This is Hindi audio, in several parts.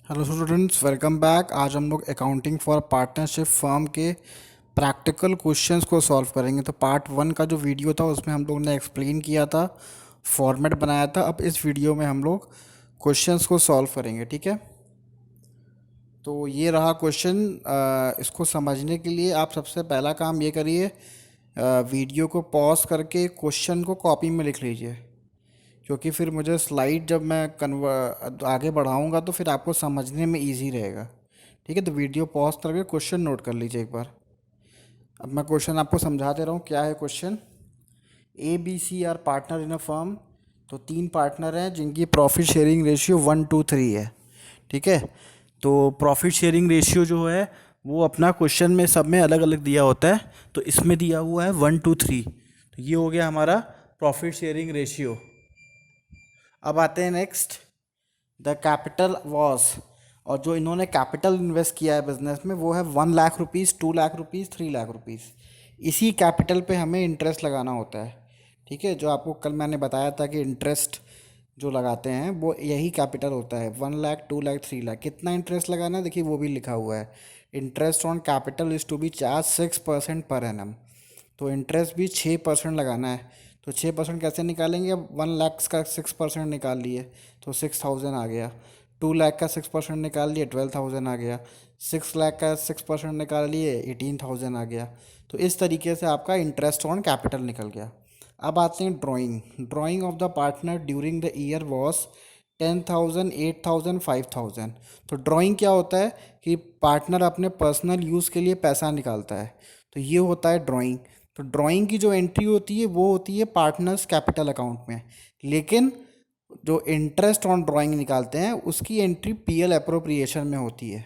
Hello students, welcome back. आज हम लोग अकाउंटिंग फॉर पार्टनरशिप फर्म के प्रैक्टिकल क्वेश्चंस को सॉल्व करेंगे। तो पार्ट वन का जो वीडियो था उसमें हम लोग ने एक्सप्लेन किया था, फॉर्मेट बनाया था। अब इस वीडियो में हम लोग क्वेश्चंस को सॉल्व करेंगे, ठीक है। तो ये रहा क्वेश्चन। इसको समझने के लिए आप सबसे पहला काम ये करिए, वीडियो को पॉज करके क्वेश्चन को कॉपी में लिख लीजिए, क्योंकि फिर मुझे स्लाइड जब मैं आगे बढ़ाऊंगा तो फिर आपको समझने में इजी रहेगा। ठीक है, तो वीडियो पॉज करके क्वेश्चन नोट कर लीजिए एक बार। अब मैं क्वेश्चन आपको समझा दे रहा हूँ। क्या है question? A B C are partner in a firm. तो तीन पार्टनर हैं जिनकी प्रॉफिट शेयरिंग रेशियो 1:3 है, ठीक है। तो प्रॉफिट शेयरिंग रेशियो जो है वो अपना क्वेश्चन में सब में अलग अलग दिया होता है, तो इसमें दिया हुआ है 1:3। तो ये हो गया हमारा प्रॉफिट शेयरिंग रेशियो। अब आते हैं नेक्स्ट, द कैपिटल वॉस। और जो इन्होंने कैपिटल इन्वेस्ट किया है बिजनेस में वो है 1 lakh rupees, 2 lakh rupees, 3 lakh rupees. इसी कैपिटल पे हमें इंटरेस्ट लगाना होता है, ठीक है। जो आपको कल मैंने बताया था कि इंटरेस्ट जो लगाते हैं वो यही कैपिटल होता है। 1 लाख, 2 लाख, 3 लाख, कितना इंटरेस्ट लगाना है देखिए वो भी लिखा हुआ है। Interest on capital is to be charge 6% पर एनम। तो इंटरेस्ट भी 6% लगाना है। तो 6% कैसे निकालेंगे? अब 1 लाख का 6% निकाल लिए तो 6,000 आ गया। 2 लाख का 6% निकाल लिए 12,000 आ गया। 6 लाख का 6% निकाल लिए 18,000 आ गया। तो इस तरीके से आपका इंटरेस्ट ऑन कैपिटल निकल गया। अब आते हैं drawing. Drawing of the partner during the year was 10,000, 8,000, 5,000। तो ड्राइंग क्या होता है कि पार्टनर अपने पर्सनल यूज़ के लिए पैसा निकालता है, तो ये होता है ड्राइंग। तो ड्राइंग की जो एंट्री होती है वो होती है पार्टनर्स कैपिटल अकाउंट में, लेकिन जो इंटरेस्ट ऑन ड्राइंग निकालते हैं उसकी एंट्री पीएल अप्रोप्रिएशन में होती है,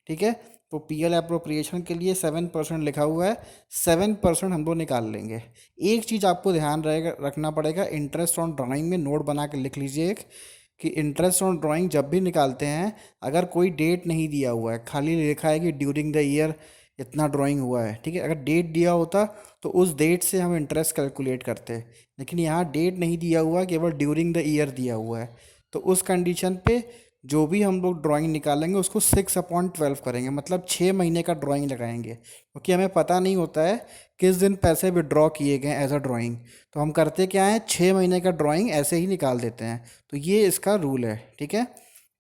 ठीक है। तो पीएल अप्रोप्रिएशन के लिए 7% लिखा हुआ है, 7% हम लोग निकाल लेंगे। एक चीज़ आपको ध्यान रहेगा, रखना पड़ेगा, इंटरेस्ट ऑन ड्राइंग में नोट बना के लिख लीजिए एक, कि इंटरेस्ट ऑन ड्राइंग जब भी निकालते हैं अगर कोई डेट नहीं दिया हुआ है, खाली लिखा है कि ड्यूरिंग द ईयर इतना ड्राइंग हुआ है, ठीक है। अगर डेट दिया होता तो उस डेट से हम इंटरेस्ट कैलकुलेट करते हैं, लेकिन यहाँ डेट नहीं दिया हुआ, केवल ड्यूरिंग द ईयर दिया हुआ है। तो उस कंडीशन पे जो भी हम लोग ड्राइंग निकालेंगे उसको 6/12 करेंगे, मतलब 6 महीने का ड्राइंग लगाएंगे, क्योंकि हमें पता नहीं होता है किस दिन पैसे विड्रॉ किए गए एज अ ड्राइंग। तो हम करते क्या है, 6 महीने का ड्राइंग ऐसे ही निकाल देते हैं। तो ये इसका रूल है, ठीक है।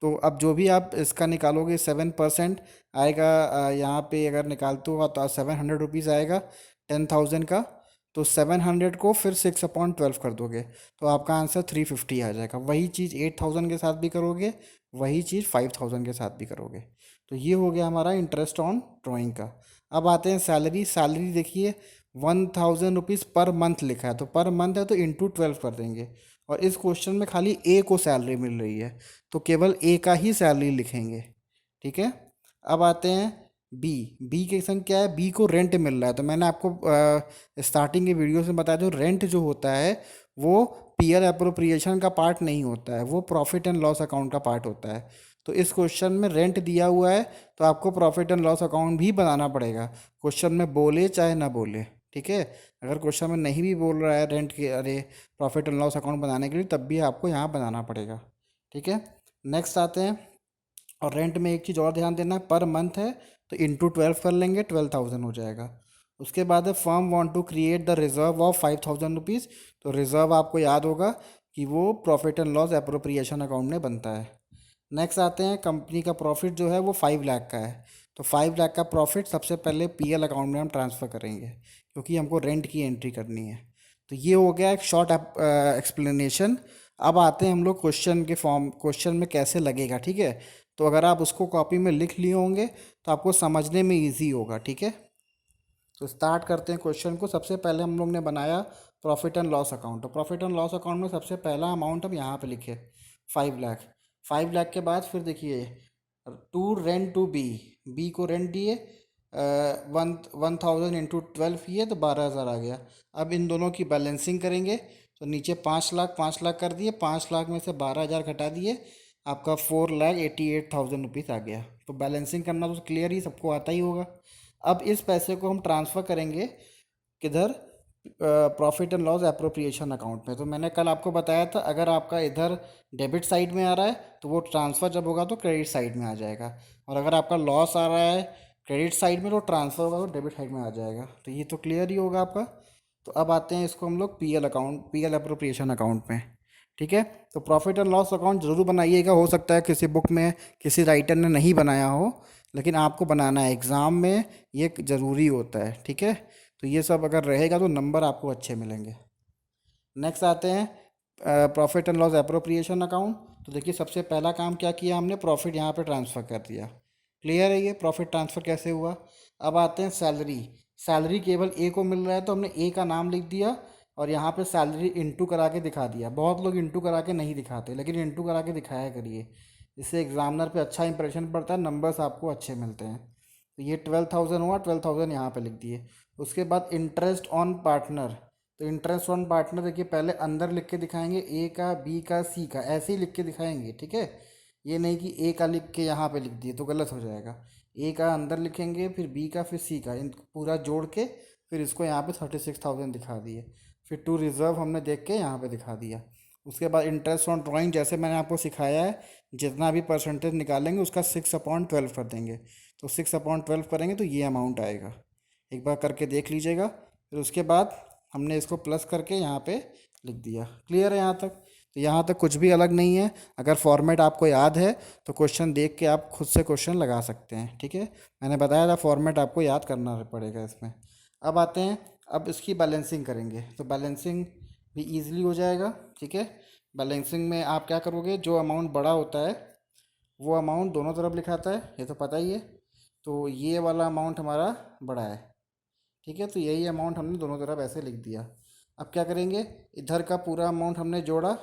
तो अब जो भी आप इसका निकालोगे 7% आएगा। यहाँ पे अगर निकालते हो तो 700 रुपीज़ आएगा 10,000 का। तो 700 को फिर 6/12 कर दोगे तो आपका आंसर 350 आ जाएगा। वही चीज़ 8,000 के साथ भी करोगे, वही चीज़ 5,000 के साथ भी करोगे। तो ये हो गया हमारा इंटरेस्ट ऑन ड्राइंग का। अब आते हैं सैलरी। सैलरी देखिए 1,000 रुपीज़ पर मंथ लिखा है, तो पर मंथ है तो इंटू 12 कर देंगे। और इस क्वेश्चन में खाली ए को सैलरी मिल रही है, तो केवल ए का ही सैलरी लिखेंगे, ठीक है। अब आते हैं बी। बी के संग क्या है, बी को रेंट मिल रहा है। तो मैंने आपको स्टार्टिंग के वीडियो में बताया, जो रेंट जो होता है वो पीएल अप्रोप्रिएशन का पार्ट नहीं होता है, वो प्रॉफिट एंड लॉस अकाउंट का पार्ट होता है। तो इस क्वेश्चन में रेंट दिया हुआ है तो आपको प्रॉफिट एंड लॉस अकाउंट भी बनाना पड़ेगा, क्वेश्चन में बोले चाहे ना बोले, ठीक है। अगर क्वेश्चन में नहीं भी बोल रहा है रेंट के, अरे प्रॉफिट एंड लॉस अकाउंट बनाने के लिए, तब भी आपको यहाँ बनाना पड़ेगा, ठीक है। नेक्स्ट आते हैं, और रेंट में एक चीज़ और ध्यान देना, पर मंथ है तो इंटू 12 कर लेंगे, 12,000 हो जाएगा। उसके बाद है firm want to create the reserve of 5,000 rupees. तो रिजर्व आपको याद होगा कि वो profit and loss appropriation account में बनता है। नेक्स्ट आते हैं, कंपनी का प्रॉफिट जो है वो 5 लाख का है। तो 5 लाख का प्रॉफिट सबसे पहले पीएल अकाउंट में हम ट्रांसफ़र करेंगे, क्योंकि हमको रेंट की एंट्री करनी है। तो ये हो गया एक शॉर्ट एक्सप्लेनेशन। अब आते हैं हम लोग क्वेश्चन के फॉर्म, क्वेश्चन में कैसे लगेगा, ठीक है। तो अगर आप उसको कॉपी में लिख लिए होंगे तो आपको समझने में इजी होगा, ठीक है। तो स्टार्ट करते हैं क्वेश्चन को। सबसे पहले हम लोग ने बनाया प्रॉफिट एंड लॉस अकाउंट। तो प्रॉफिट एंड लॉस अकाउंट में सबसे पहला अमाउंट हम यहाँ पे लिखे 5 लाख। 5 लाख के बाद फिर देखिए to rent to B. B को रेंट दिए, 1,000 इंटू 12 किए तो 12,000 आ गया। अब इन दोनों की बैलेंसिंग करेंगे, तो नीचे 5 लाख 5 लाख कर दिए, 5 लाख में से 12,000 घटा दिए, आपका 4,88,000 रुपीज़ आ गया। तो बैलेंसिंग करना तो क्लियर ही सबको आता ही होगा। अब इस पैसे को हम ट्रांसफ़र करेंगे किधर, profit and loss appropriation account में। तो मैंने कल आपको बताया था अगर आपका इधर डेबिट साइड में आ रहा है तो वो ट्रांसफ़र जब होगा तो क्रेडिट साइड में आ जाएगा, और अगर आपका लॉस आ रहा है क्रेडिट साइड में तो ट्रांसफ़र होगा तो डेबिट साइड में आ जाएगा। तो ये तो क्लियर ही होगा आपका। तो अब आते हैं इसको हम लोग PL account, PL appropriation account में। ठीक है, तो प्रॉफिट एंड लॉस अकाउंट जरूर बनाइएगा। हो सकता है किसी बुक में किसी राइटर ने नहीं बनाया हो, लेकिन आपको बनाना है, एग्ज़ाम में ये ज़रूरी होता है। ठीक है, तो ये सब अगर रहेगा तो नंबर आपको अच्छे मिलेंगे। नेक्स्ट आते हैं profit and loss appropriation account. तो देखिए सबसे पहला काम क्या किया हमने, प्रॉफिट यहाँ पे ट्रांसफ़र कर दिया। क्लियर है ये प्रॉफिट ट्रांसफ़र कैसे हुआ। अब आते हैं सैलरी। सैलरी केवल ए को मिल रहा है तो हमने ए का नाम लिख दिया और यहाँ पे सैलरी इंटू करा के दिखा दिया। बहुत लोग इंटू करा के नहीं दिखाते, लेकिन इंटू करा के दिखाया करिए, इससे एग्जामिनर पे अच्छा इंप्रेशन पड़ता है, नंबर्स आपको अच्छे मिलते हैं। तो ये 12,000 हुआ, 12,000 यहाँ पे लिख दिए। उसके बाद इंटरेस्ट ऑन पार्टनर। तो इंटरेस्ट ऑन पार्टनर देखिए पहले अंदर लिख के दिखाएंगे, ए का, बी का, सी का, ऐसे ही लिख के दिखाएंगे। ठीक है, ये नहीं कि ए का लिख के यहाँ पे लिख दिए तो गलत हो जाएगा। ए का अंदर लिखेंगे, फिर बी का, फिर सी का, इन पूरा जोड़ के फिर इसको यहाँ पे 36,000 दिखा दिए। फिर टू रिज़र्व हमने देख के यहाँ पे दिखा दिया। उसके बाद इंटरेस्ट ऑन ड्राइंग जैसे मैंने आपको सिखाया है, जितना भी परसेंटेज निकालेंगे उसका 6/12 कर देंगे। तो 6/12 करेंगे तो ये अमाउंट आएगा। एक बार करके देख लीजिएगा। फिर उसके बाद हमने इसको प्लस करके यहाँ पे लिख दिया। क्लियर है यहाँ तक। तो यहाँ तक कुछ भी अलग नहीं है। अगर फॉर्मेट आपको याद है तो क्वेश्चन देख के आप खुद से क्वेश्चन लगा सकते हैं। ठीक है, मैंने बताया था फॉर्मेट आपको याद करना पड़ेगा इसमें। अब आते हैं, अब इसकी बैलेंसिंग करेंगे तो बैलेंसिंग भी ईजिली हो जाएगा। ठीक है, बैलेंसिंग में आप क्या करोगे, जो अमाउंट बड़ा होता है वो अमाउंट दोनों तरफ लिखाता है, ये तो पता ही है। तो ये वाला अमाउंट हमारा बड़ा है। ठीक है, तो यही अमाउंट हमने दोनों तरफ ऐसे लिख दिया। अब क्या करेंगे, इधर का पूरा अमाउंट हमने जोड़ा,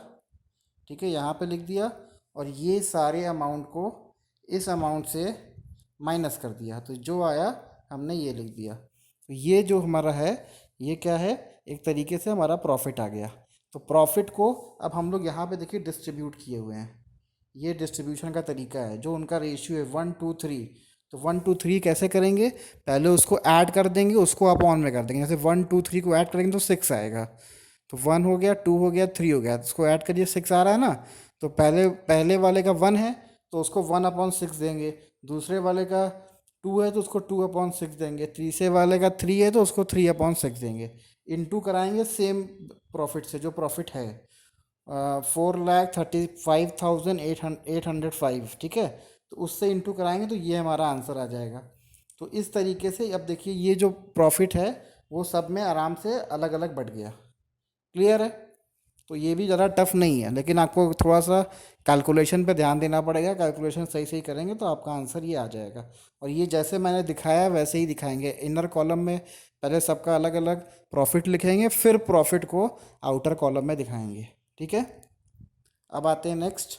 ठीक है, यहाँ पे लिख दिया, और ये सारे अमाउंट को इस अमाउंट से माइनस कर दिया, तो जो आया हमने ये लिख दिया। तो ये जो हमारा है ये क्या है, एक तरीके से हमारा प्रॉफिट आ गया। तो प्रॉफिट को अब हम लोग यहाँ पे देखिए डिस्ट्रीब्यूट किए हुए हैं। ये डिस्ट्रीब्यूशन का तरीका है, जो उनका रेशियो है 1 2 3। तो 1 2 3 कैसे करेंगे, पहले उसको ऐड कर देंगे, उसको आप ऑन में कर देंगे। जैसे 1 2 3 को ऐड करेंगे तो 6 आएगा। तो 1 हो गया, 2 हो गया, 3 हो गया, तो उसको ऐड करिए, 6 आ रहा है ना। तो पहले पहले वाले का 1 है तो उसको 1/6 देंगे। दूसरे वाले का 2 है तो उसको 2/6 देंगे। तीसरे वाले का 3 है तो उसको 3/6 देंगे। इनटू कराएंगे सेम प्रॉफिट से, जो प्रॉफिट है 4,35,805। ठीक है, तो उससे इंटू कराएंगे तो ये हमारा आंसर आ जाएगा। तो इस तरीके से अब देखिए ये जो प्रॉफिट है वो सब में आराम से अलग अलग बढ़ गया। क्लियर है। तो ये भी ज़्यादा टफ नहीं है, लेकिन आपको थोड़ा सा कैलकुलेशन पे ध्यान देना पड़ेगा। कैलकुलेशन सही सही करेंगे तो आपका आंसर ये आ जाएगा। और ये जैसे मैंने दिखाया वैसे ही दिखाएंगे। इनर कॉलम में पहले सबका अलग अलग प्रॉफिट लिखेंगे, फिर प्रॉफिट को आउटर कॉलम में दिखाएंगे। ठीक है, अब आते हैं नेक्स्ट।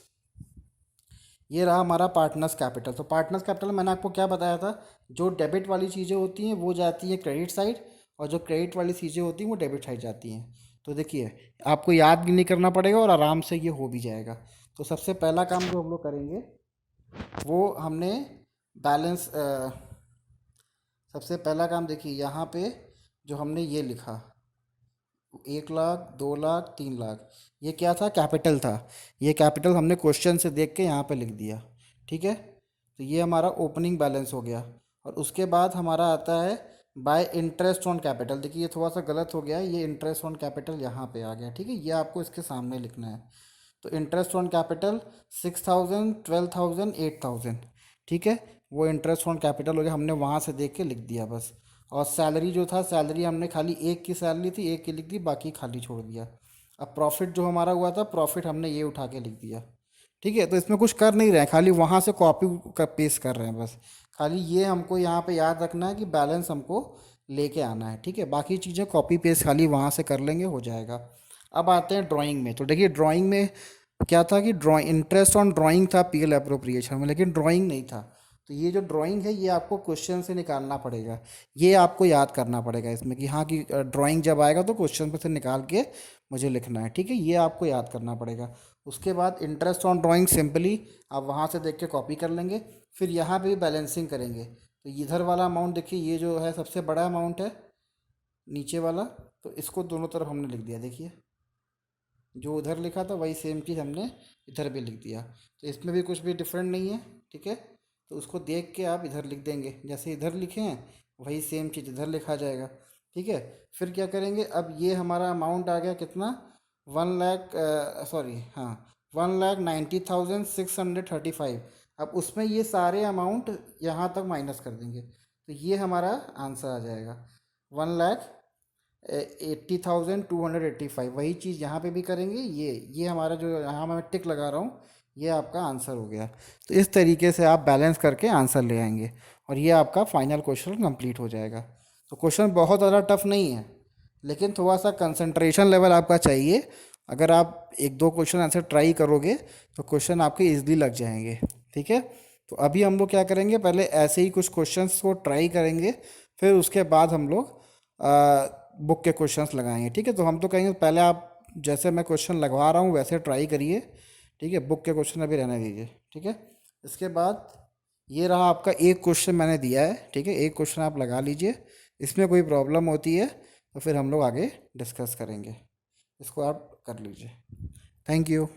ये रहा हमारा पार्टनर्स कैपिटल। तो पार्टनर्स कैपिटल मैंने आपको क्या बताया था, जो डेबिट वाली चीज़ें होती हैं वो जाती है क्रेडिट साइड, और जो क्रेडिट वाली चीज़ें होती हैं वो डेबिट साइड जाती हैं। तो देखिए आपको याद भी नहीं करना पड़ेगा और आराम से ये हो भी जाएगा। तो सबसे पहला काम जो हम लोग करेंगे वो हमने बैलेंस, सबसे पहला काम देखिए यहाँ पे जो हमने ये लिखा 1 लाख, 2 लाख, 3 लाख, ये क्या था, कैपिटल था। ये कैपिटल हमने क्वेश्चन से देख के यहाँ पे लिख दिया। ठीक है, तो ये हमारा ओपनिंग बैलेंस हो गया। और उसके बाद हमारा आता है बाय इंटरेस्ट ऑन कैपिटल। देखिए ये थोड़ा सा गलत हो गया है, ये इंटरेस्ट ऑन कैपिटल यहाँ पे आ गया। ठीक है, ये आपको इसके सामने लिखना है। तो इंटरेस्ट ऑन कैपिटल 6,000, 12,000, 8,000। ठीक है, वो इंटरेस्ट ऑन कैपिटल हो गया, हमने वहाँ से देख के लिख दिया बस। और सैलरी जो था, सैलरी हमने खाली एक की सैलरी थी, एक की लिख दी, बाकी खाली छोड़ दिया। अब प्रॉफिट जो हमारा हुआ था, प्रॉफिट हमने ये उठा के लिख दिया। ठीक है, तो इसमें कुछ कर नहीं रहे हैं, खाली वहाँ से कॉपी का पेस्ट कर रहे हैं बस। खाली ये हमको यहाँ पे याद रखना है कि बैलेंस हमको लेके आना है। ठीक है, बाकी चीज़ें कॉपी पेस्ट खाली वहाँ से कर लेंगे, हो जाएगा। अब आते हैं ड्राइंग में। तो देखिए ड्राइंग में क्या था कि ड्राइंग, इंटरेस्ट ऑन ड्राइंग था पीएल एप्रोप्रिएशन में, लेकिन ड्राइंग नहीं था। तो ये जो ड्राइंग है ये आपको क्वेश्चन से निकालना पड़ेगा। ये आपको याद करना पड़ेगा इसमें कि हाँ कि ड्राइंग जब आएगा तो क्वेश्चन पे से निकाल के मुझे लिखना है। ठीक है, ये आपको याद करना पड़ेगा। उसके बाद इंटरेस्ट ऑन ड्राइंग सिंपली आप वहाँ से देख के कॉपी कर लेंगे। फिर यहाँ पे भी बैलेंसिंग करेंगे। तो इधर वाला अमाउंट देखिए, ये जो है सबसे बड़ा अमाउंट है नीचे वाला, तो इसको दोनों तरफ हमने लिख दिया। देखिए जो उधर लिखा था वही सेम चीज़ हमने इधर भी लिख दिया, तो इसमें भी कुछ भी डिफरेंट नहीं है। ठीक है, तो उसको देख के आप इधर लिख देंगे, जैसे इधर लिखे हैं वही सेम चीज़ इधर लिखा जाएगा। ठीक है, फिर क्या करेंगे, अब ये हमारा अमाउंट आ गया कितना, 1 लाख, सॉरी हाँ, 1,90,635। अब उसमें ये सारे अमाउंट यहाँ तक माइनस कर देंगे, तो ये हमारा आंसर आ जाएगा 1,80,285। वही चीज़ यहाँ पे भी करेंगे, ये हमारा जो यहाँ मैं टिक लगा रहा हूँ ये आपका आंसर हो गया। तो इस तरीके से आप बैलेंस करके आंसर ले आएंगे और ये आपका फाइनल क्वेश्चन कंप्लीट हो जाएगा। तो क्वेश्चन बहुत ज़्यादा टफ नहीं है, लेकिन थोड़ा सा कंसंट्रेशन लेवल आपका चाहिए। अगर आप एक दो क्वेश्चन आंसर ट्राई करोगे तो क्वेश्चन आपके इजीली लग जाएंगे। ठीक है, तो अभी हम लोग क्या करेंगे, पहले ऐसे ही कुछ क्वेश्चंस को ट्राई करेंगे, फिर उसके बाद हम लोग बुक के क्वेश्चंस लगाएंगे। ठीक है, तो हम तो कहेंगे पहले आप जैसे मैं क्वेश्चन लगवा रहा हूँ वैसे ट्राई करिए। ठीक है, बुक के क्वेश्चन अभी रहने दीजिए। ठीक है, इसके बाद ये रहा आपका एक क्वेश्चन मैंने दिया है। ठीक है, एक क्वेश्चन आप लगा लीजिए, इसमें कोई प्रॉब्लम होती है तो फिर हम लोग आगे डिस्कस करेंगे। इसको आप कर लीजिए। Thank you.